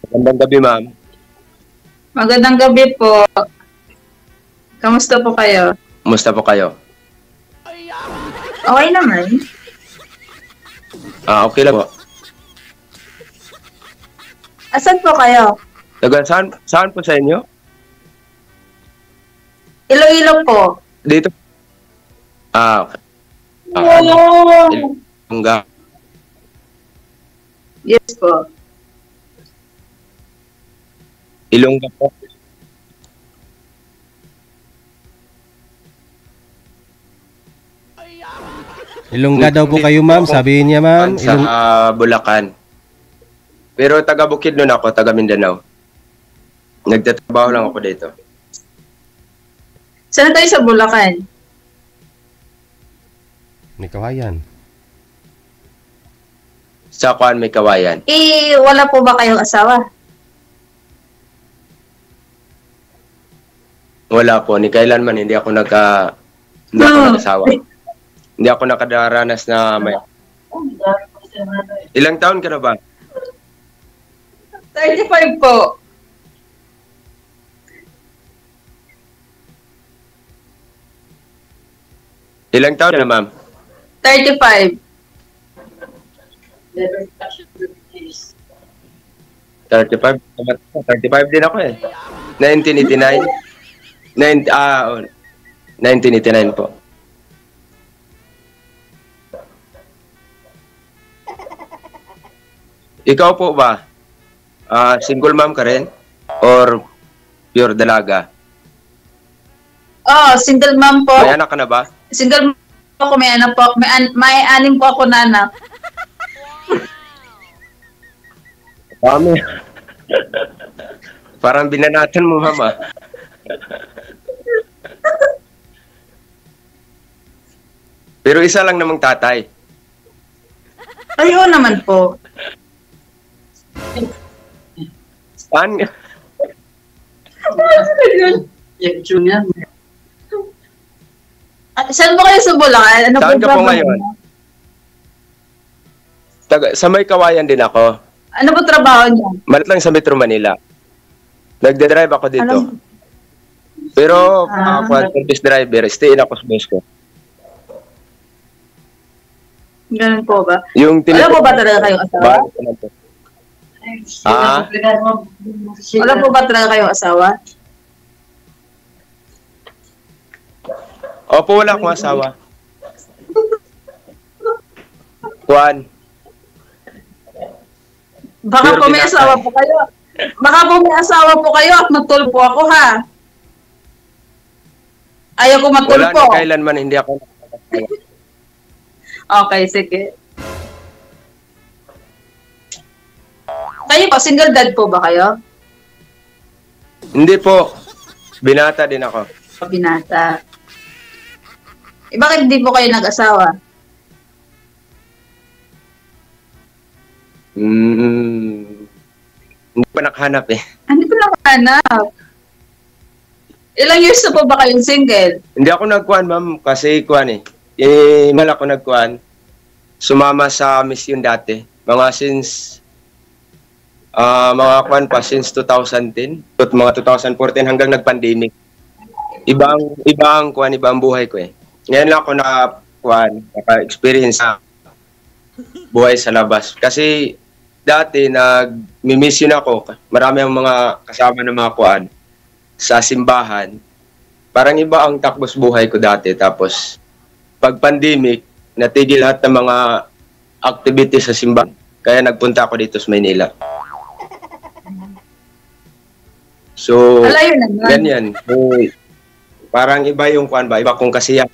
Magandang gabi, ma'am. Magandang gabi po. Kamusta po kayo? Kumusta po kayo? Okay naman. Okay lang po. Asan po kayo? Taga saan po sa inyo? Iloilo po. Dito. Okay. Ilongga. Yes po. Ilongga po. Ilongga daw po kayo, ma'am. Sabihin niya, ma'am. Sa Bulacan. Pero taga Bukidnon ako, taga Mindanao. Nagtatrabaho lang ako dito. Saan tayo sa Bulacan? May kawayan. Sa Kuan may kawayan. Wala po ba kayong asawa? Wala po. Ni kailanman hindi ako nag-asawa. Hindi ako nakadaranas na may... Ilang taon ka na ba? 35 po. Ilang taon ka na, ma'am? 35. 35 din ako eh. 1989. 1989 po. Ikaw po ba? Single mom ka rin? Or pure dalaga? Single mom po. May anak ka na ba? Single mom po ako, may anak po. May anim po ako na anak. Dami. Parang binanatan mo, mama. Pero isa lang namang tatay. Ay, oo naman po. Saan? Saan po kayo sa Bulacan? Ano Saan ka po trabaho ngayon? niyo? Sa may kawayan din ako. Ano po trabaho niyo? Malit lang sa Metro Manila. Nagde-drive ako dito. Ano? Pero service driver, stay in ako sa bus ko. Ganun po ba? Yung Wala po ba talaga kayong asawa? Wala po ba talaga kayong asawa? Opo, wala akong asawa. Juan. Baka Pure po may binatay. asawa po kayo. Baka po may asawa po kayo at matulpo ako ha. Ayaw ko Wala matulpo. na kailanman hindi ako. Okay, sige. Kayo po, single dad po ba kayo? Hindi po. Binata din ako. Binata. Bakit hindi po kayo nag-asawa? Hindi pa nakahanap eh. Hindi ko lang hanap. Ilang years na po ba kayong single? Hindi ako nagkuhan, ma'am, kasi kuhan eh. Mahal ako nagkuhan. Sumama sa Miss yun dati. Mga since, mga kuhan pa, since 2010. Mga 2014 hanggang nag-pandemic. Ibang kuhan, ibang buhay ko eh. Ngayon lang ako naka-experience sa buhay sa labas. Kasi dati, nag-miss yun ako. Marami ang mga kasama ng mga kuhan sa simbahan. Parang iba ang takbos buhay ko dati. Tapos, pag pandemic, natigil lahat ng mga activities sa simbahan. Kaya nagpunta ako dito sa Maynila. So, Alayo naman. ganyan. So, parang iba yung kuan ba? Iba kung kasiya.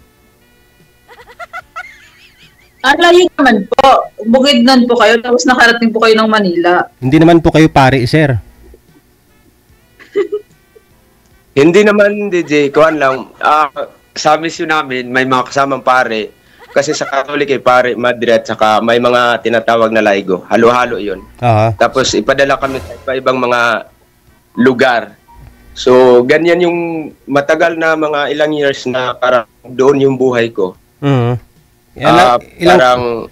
Alayo naman po. Bukidnon po kayo, tapos nakarating po kayo ng Manila. Hindi naman po kayo pare, sir. Hindi naman, DJ, kuan lang. Sa misyon namin, may mga kasamang pare. Kasi sa Catholic ay pare, Madre, at saka may mga tinatawag na laigo. Halo-halo yun. Tapos ipadala kami sa iba-ibang mga lugar. So, ganyan yung matagal na mga ilang years na parang doon yung buhay ko. Mm. Parang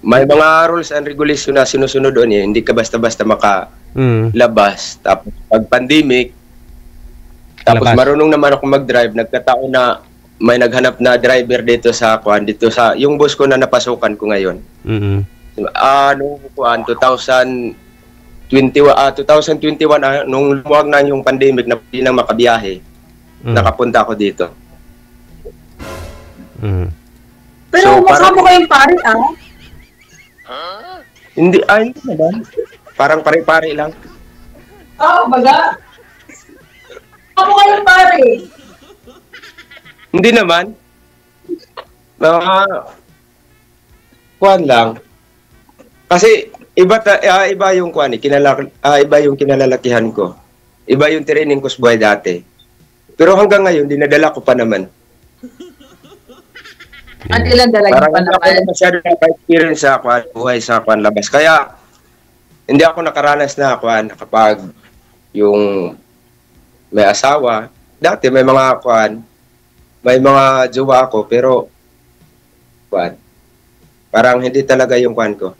may mga rules and regulation na sinusunod doon eh. Hindi ka basta-basta makalabas. Tapos pag pandemic, tapos Labas. marunong naman ako mag-drive, nagkataon na may naghanap na driver dito sa yung bus ko na napasukan ko ngayon. Noong 2021 nung lumuwag na yung pandemic na hindi na makabiyahe, nakapunta ako dito. Pero So, mukha mo kayong pare, Hindi naman. Parang pare-pare lang. baga. Mukha mo kayong pare. Hindi naman. Kuan lang. Kasi iba yung kuan iba yung kinalalakihan ko. Iba yung training ko sa buhay dati. Pero hanggang ngayon dinadala ko pa naman. At ilan dalaga Parang pa hindi ako naman. masyado naka-experience sa buhay sa labas. Kaya hindi ako nakaranas na kapag yung may asawa. Dati may mga may mga jowa ako pero parang hindi talaga yung ko.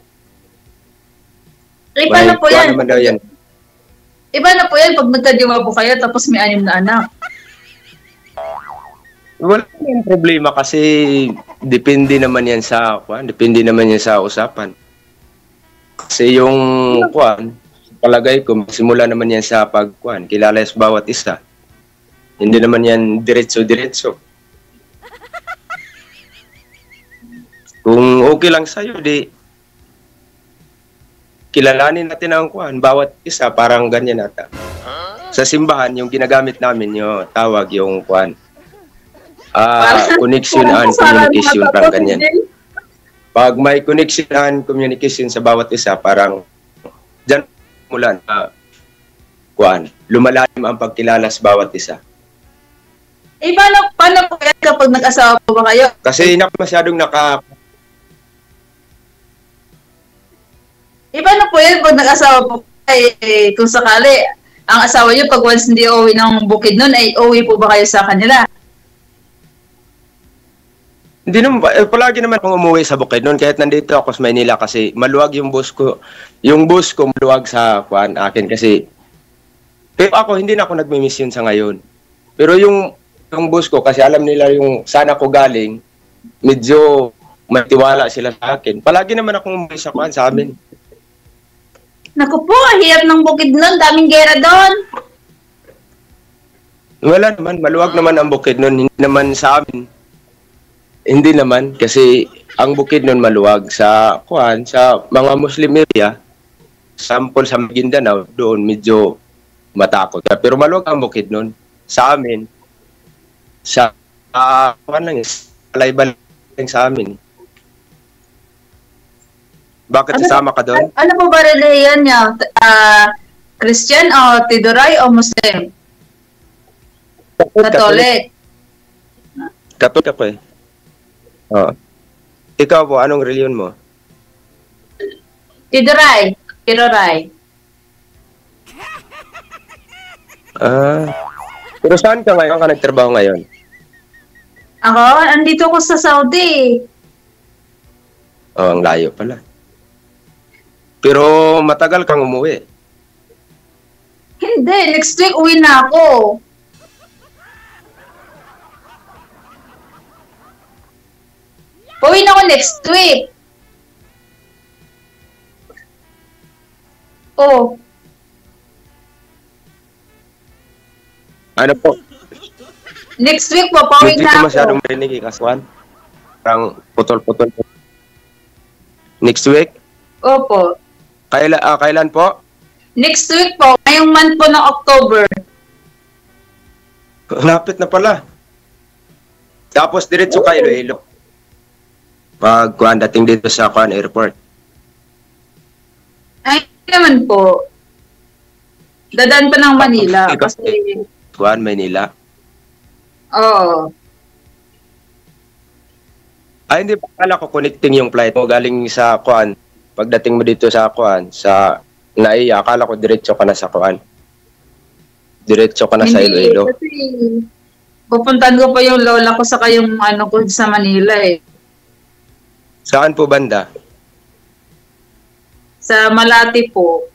Iba na po yan. Naman daw yan. Iba na po yan pag nagkadiwa po kayo tapos may 6 na anak. Wala yung problema kasi depende naman yan sa usapan. Kasi yung palagay ko simula naman yan sa kilala sa bawat isa. Hindi naman yan diretso. Kung okay lang sa'yo, di kilalanin natin ang bawat isa, parang ganyan ata. Sa simbahan, yung ginagamit namin, yung tawag, yung connection and communication, parang ganyan. Pag may connection and communication sa bawat isa, parang dyan mula lumalalim ang pagkilala sa bawat isa. Paano po yan kapag nag-asawa po ba kayo? Kasi masyadong Iba na po yan pag nag-asawa po kayo. Kung sakali, ang asawa niyo pag once hindi uuwi ng bukid nun, ay uuwi po ba kayo sa kanila? Hindi naman, palagi naman akong umuwi sa Bukidnon kahit nandito ako sa Maynila kasi maluwag yung bus ko. Yung bus ko maluwag sa akin kasi pero ako hindi na ako nagmi-miss yun sa ngayon. Pero yung bus ko kasi alam nila yung saan ako galing, medyo may tiwala sila sa akin. Palagi naman akong umuwi sa sa amin. Naku po, hirap ng bukid nun, daming gera doon. Wala naman, maluwag naman ang Bukidnon, hindi naman sa amin. Hindi naman kasi ang Bukidnon maluwag sa sa mga Muslim area. Sample sa Maguindanao doon medyo matakot. Pero maluwag ang Bukidnon sa amin. Sa balay sa amin. Bakit sasama ka doon? Ano po ba relihiyon niya? Christian o Tiduray o Muslim? Catholic. Catholic ako eh. Oh. Ikaw po, anong reliyon mo? Tiduray. Tiduray. Pero saan ka ngayon? Ka nagtrabaho ngayon? Ako, andito ko sa Saudi. Oh, ang layo pala. Pero matagal kang umuwi. Hindi, next week uwi na ako. Uwi na ako next week. Oh. Ano po? Next week po, pauwi Hindi na ko masyadong ako. marinig kaswan. Parang putol-putol. Next week? Opo. Kailan po? Next week po, ngayong month po ng October. Lapit na pala. Tapos diretso ka Iloilo. Pag dating dito sa airport. Ay, hindi naman po. Dadaan pa ng Manila. Kasi, Manila. oo. Ay, hindi pa kala ko connecting yung flight mo galing sa pagdating mo dito sa sa Naiya, akala ko diretso ka na sa Diretso ka na sa Iloilo. Kasi, pupuntahan ko pa yung lola ko sa yung ko sa Manila eh. Saan po banda? Sa Malati po.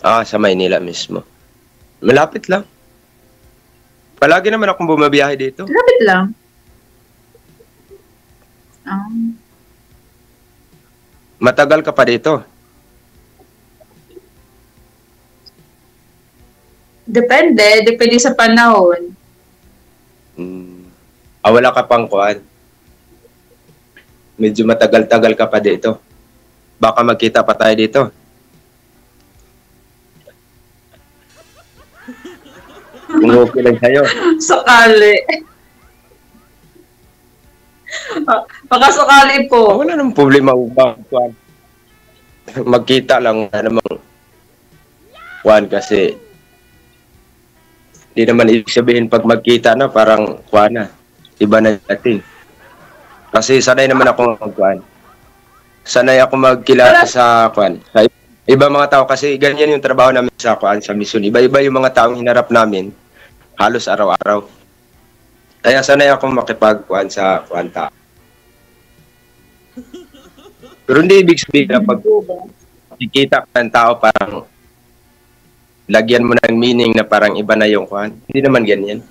Sa Maynila mismo. Malapit lang. Palagi naman akong bumabiyahe dito. Lapit lang. Ah. Matagal ka pa dito. Depende sa panahon. Wala ka pang kuan. Medyo matagal-tagal ka pa dito. Baka magkita pa tayo dito. Kung okay lang sa'yo. Sakali. Baka sakali po. Wala namang problema upang kuan. Magkita lang namang kuan kasi di naman ibig sabihin pag magkita na parang kuan na. Iba na natin. Kasi sanay naman ako magkuan. Sanay ako magkilala sa kuan. Sa iba mga tao kasi ganyan yung trabaho namin sa kuan sa mission. Iba-iba yung mga taong hinarap namin halos araw-araw. Kaya sanay ako makipagkuan sa kuan tao. Pero hindi ibig sabihin na pag nakikita ka ng tao parang lagyan mo ng meaning na parang iba na yung kuan. Hindi naman ganyan.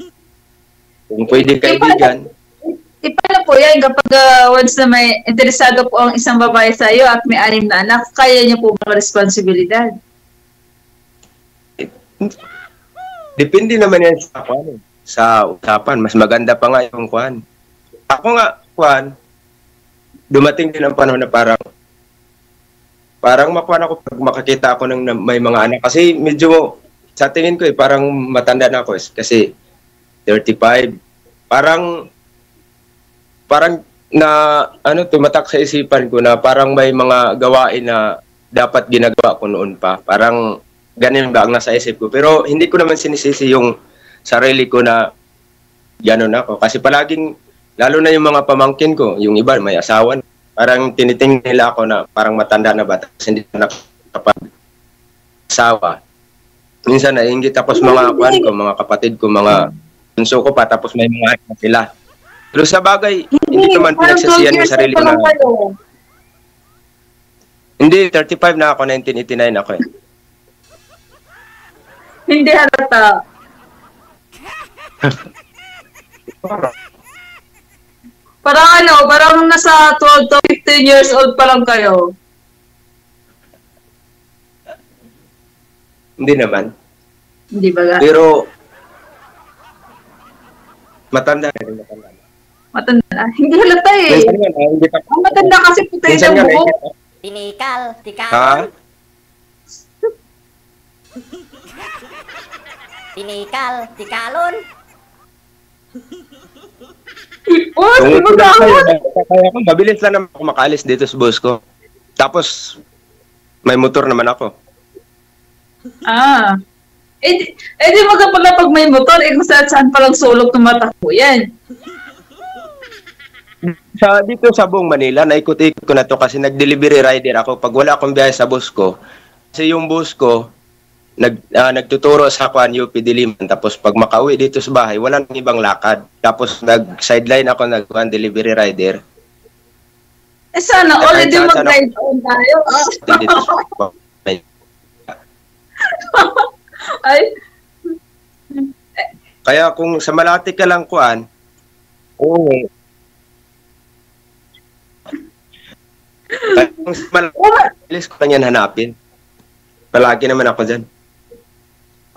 Kung pwede kaibigan. Paano po yan kapag once na may interesado po ang isang babae sa iyo at may 6 na anak, kaya niyo po ba responsibilidad? Depende naman yan sa kuan. Sa usapan. Mas maganda pa nga yung kuan. Ako nga, kuan, dumating din ang panahon na parang makuha ako pag makakita ako ng may mga anak. Kasi medyo, sa tingin ko parang matanda na ako. Kasi 35. Parang na, tumatak sa isipan ko na parang may mga gawain na dapat ginagawa ko noon pa. Parang ganun ba ang nasa isip ko. Pero hindi ko naman sinisisi yung sarili ko na gano'n ako. Kasi palaging, lalo na yung mga pamangkin ko, yung iba may asawa na. Parang tinitingin nila ako na parang matanda na bata kasi hindi na nakapag-asawa. Minsan naiingit ako sa mga kuwan ko, mga kapatid ko, mga bunso ko pa, tapos may mga anak sila. Pero sa bagay, hindi naman pinagsasiyan yung sarili ko na. Hindi, 35 na ako, 1989 ako eh. Hindi halata. Parang nasa 12 to 15 years old pa lang kayo. Hindi naman. Hindi ba? Pero, matanda na rin, matanda na. Matanda na. Hindi halata eh. Minsan nga, hindi pa. Ang matanda kasi puti Minsan ng nga, buhok. Tinikal, ha? tikalon. Tinikal, tikalon. Oh, Kung di ba gawin? kaya ko, mabilis lang naman ako makaalis dito sa bus ko. Tapos, may motor naman ako. Ah. Di maga pala pag may motor, kung saan palang sulok tumatakbo yan. Dito sa buong Manila, naikot-ikot ko na to kasi nag-delivery rider ako. Pag wala akong biyahe sa bus ko, kasi yung bus ko, nagtuturo sa UP Diliman. Tapos pag makauwi dito sa bahay, wala nang ibang lakad. Tapos nag-sideline ako, delivery rider. Sana already mag-ride on tayo. Dito sa Ay, Kaya kung sa Malati ka lang kuan, oo. Kaya kung sa Malati, ko lang yan hanapin. Palagi naman ako dyan.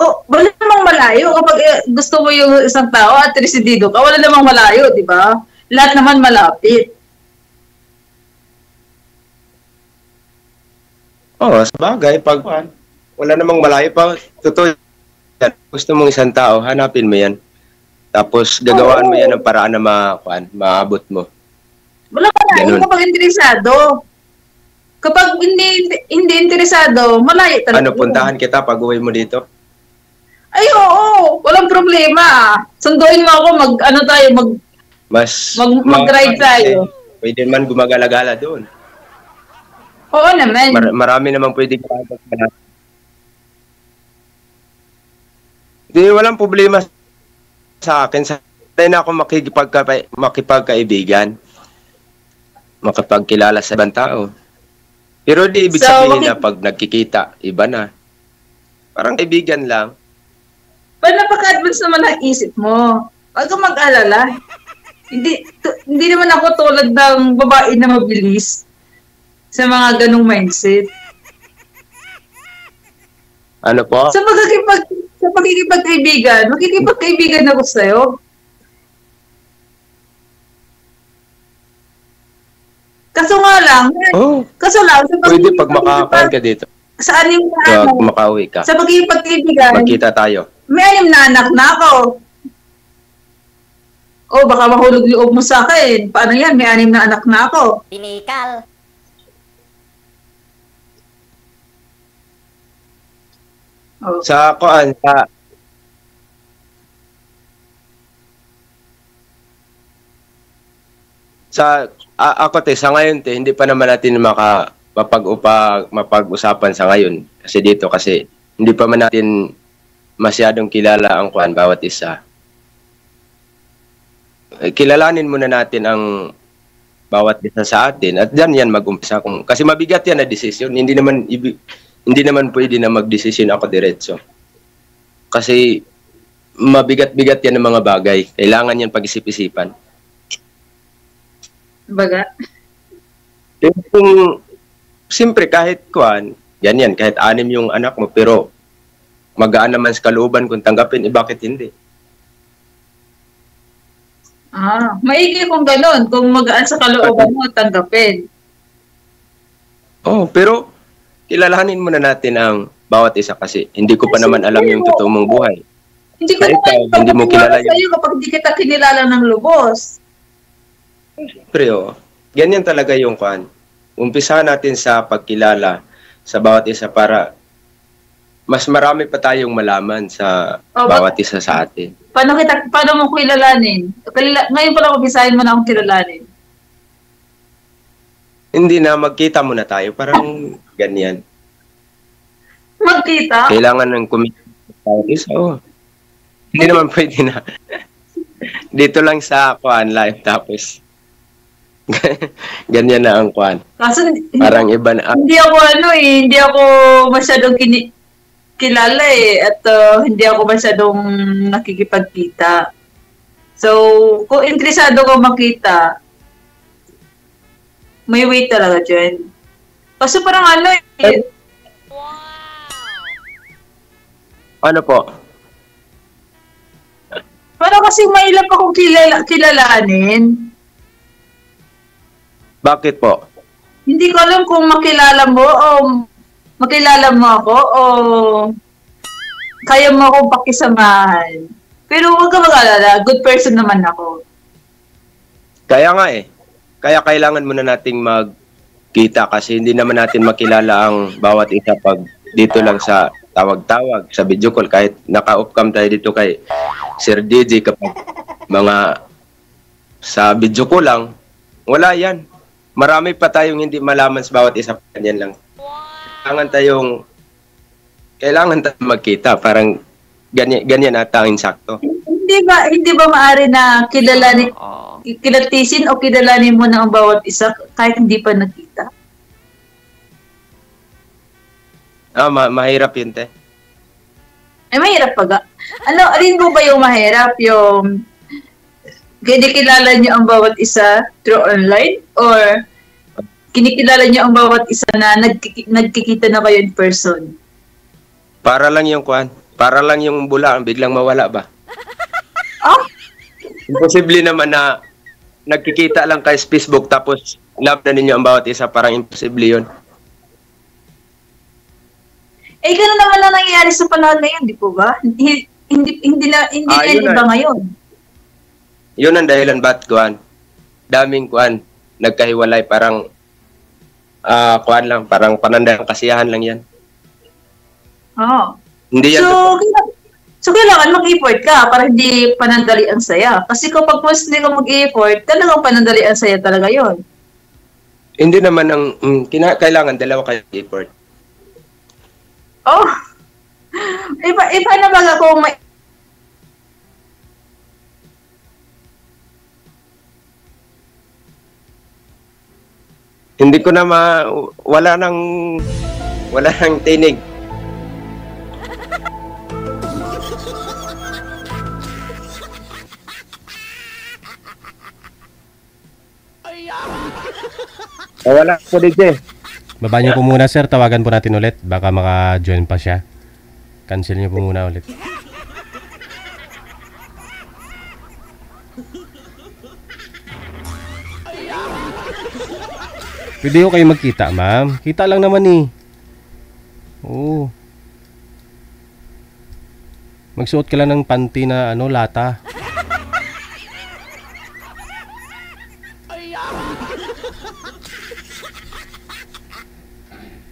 wala namang malayo. Kapag gusto mo yung isang tao at residido ka, wala namang malayo, di ba? Lahat naman malapit. Sa bagay, pag wala namang malayo pa, totoo yan. Gusto mong isang tao, hanapin mo yan. Tapos gagawaan mo yan ng paraan na maabot mo. Wala malayo Ganun. kapag interesado. Kapag hindi interesado, malayo talaga. Puntahan kita pag uwi mo dito? Ay, oo. Walang problema. Sunduin mo ako, mag-ride tayo. Pwede man gumagala-gala doon. Oo naman. Marami naman pwede gumagala. Hindi, walang problema sa akin. Sanay na ako makipagkaibigan. Makipagkilala sa ibang tao. Pero di ibig So, sabihin na pag nagkikita, iba na. Parang kaibigan lang. Pero napaka-advance naman ang isip mo. Huwag kang mag-alala. Hindi naman ako tulad ng babae na mabilis sa mga ganong mindset. Ano po? Sa pagkikipagkaibigan, makikipagkaibigan ako sa'yo. Kaso nga lang, Oh, sa pwede pag makakain ka dito. sa anim na Pag ano, makauwi ka, sa pagkikipagkaibigan, magkita tayo. may anim na anak na ako. Oh, baka mahulog loob mo sa akin. Paano yan? May anim na anak na ako. Pinikal. Oh. Sa kuan, ako sa ngayon hindi pa naman natin mapag-usapan sa ngayon kasi hindi pa man natin masyadong kilala ang kuan bawat isa. Kilalanin muna natin ang bawat isa sa atin at diyan yan mag-umpisa kasi mabigat yan na desisyon. Hindi naman pwede na magdesisyon ako diretso. Kasi mabigat-bigat yan ng mga bagay. Kailangan yan pag-isip-isipan. Baga? Siyempre kahit kuan, yan, kahit 6 yung anak mo, pero magaan naman sa kalooban kung tanggapin, bakit hindi? Maigi kung gano'n, kung magaan sa kalooban mo, tanggapin. Pero kilalanin muna natin ang bawat isa kasi hindi ko pa naman alam yung totoo mong buhay. Hindi ko naman hindi mo kilala sa'yo kapag hindi kita kinilala ng lubos. Pero, ganyan talaga yung kuan. Umpisahan natin sa pagkilala sa bawat isa para mas marami pa tayong malaman sa bawat isa sa atin. Paano mo kilalanin? Ngayon pala umpisahin mo na akong kilalanin. Hindi na, magkita muna tayo. Parang ganyan. Magkita? Kailangan ng commitment sa bawat isa. Hindi naman pwede na. Dito lang sa kuan live tapos ganyan na ang kuan. Kaso parang iba na. Hindi ako masyadong kilala at hindi ako masyadong nakikipagkita. So, kung interesado ko makita, may way talaga dyan. Kaso parang Ano po? Parang kasi mailap akong kilalanin. Bakit po? Hindi ko alam kung makilala mo ako o kaya mo akong pakisamahan. Pero huwag ka mag-alala, good person naman ako. Kaya nga Kaya kailangan muna nating magkita kasi hindi naman natin makilala ang bawat isa pag dito lang sa tawag-tawag, sa video call. Kahit naka-off-cam tayo dito kay Sir DJ kapag mga sa video call lang, wala yan. Marami pa tayong hindi malaman sa bawat isa. Ganyan lang. Kailangan tayong magkita. Parang ganyan ata ang insakto. Hindi ba maaari na kilatisin o kilalanin mo na ang bawat isa kahit hindi pa nagkita? Mahirap yun, te. Mahirap pa. Alin mo ba yung mahirap? Yung kinikilala niyo ang bawat isa through online or kinikilala niyo ang bawat isa na nagkikita na kayo in person? Para lang yung kuan. Para lang yung bula ang biglang mawala ba? Imposible naman na nagkikita lang kay Facebook tapos love na ninyo ang bawat isa. Parang imposible yun. Ganun naman na nangyayari sa panahon ngayon, di po ba? Hindi na iba ngayon. Yun ang dahilan ba't kuan. Daming kuan nagkahiwalay parang kuan lang, parang panandang kasiyahan lang yan. Hindi yan. So kailangan mag-effort ka para hindi panandali ang saya. Kasi kapag mas hindi ka mag-effort, talagang panandali ang saya talaga yon. Hindi naman kailangan dalawa kayo effort. Iba na baga kung may Hindi ko na wala nang tinig. Wala po DJ. Baba niyo po muna sir, tawagan po natin ulit. Baka maka-join pa siya. Cancel niyo po muna ulit. Pwede ko kayo magkita, ma'am. Kita lang naman eh. Oo. Magsuot ka lang ng panty na lata.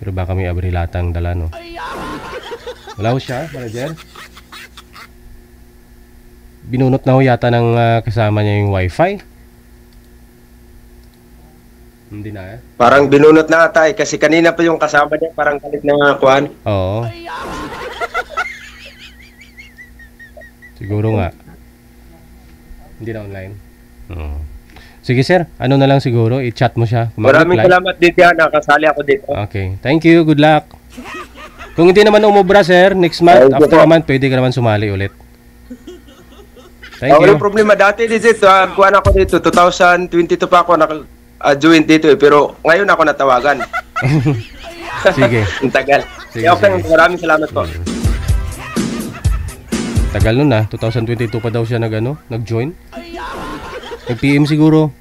Pero baka may abrilatang dala, no? Wala ho siya, manager? Binunot na ho yata ng kasama niya yung wifi. Hindi na eh. Parang binunot na ata eh. Kasi kanina pa yung kasama niya, parang kalit na kuhan. Oo. Siguro nga. Hindi na online. Sige sir, ano na lang siguro, i-chat mo siya. Maraming salamat dito, nakasali ako dito. Okay, thank you, good luck. Kung hindi naman umubra sir, next month, after a month, pwede ka naman sumali ulit. Thank you. Walang problema, dati dito, kuhan ako dito, 2022 pa ako join dito eh, pero ngayon ako natawagan. Sige. Ang tagal. Sige, okay, sige. maraming salamat po. Tagal nun 2022 pa daw siya nag-join. Nag-PM siguro.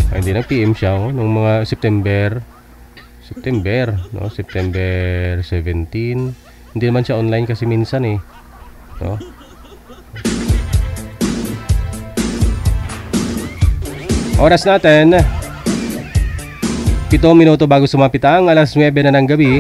Ay, hindi nag-PM siya nung mga September, no? September 17. Hindi naman siya online kasi minsan eh. No? Oras natin 7 minuto bago sumapit ang alas 9 na ng gabi.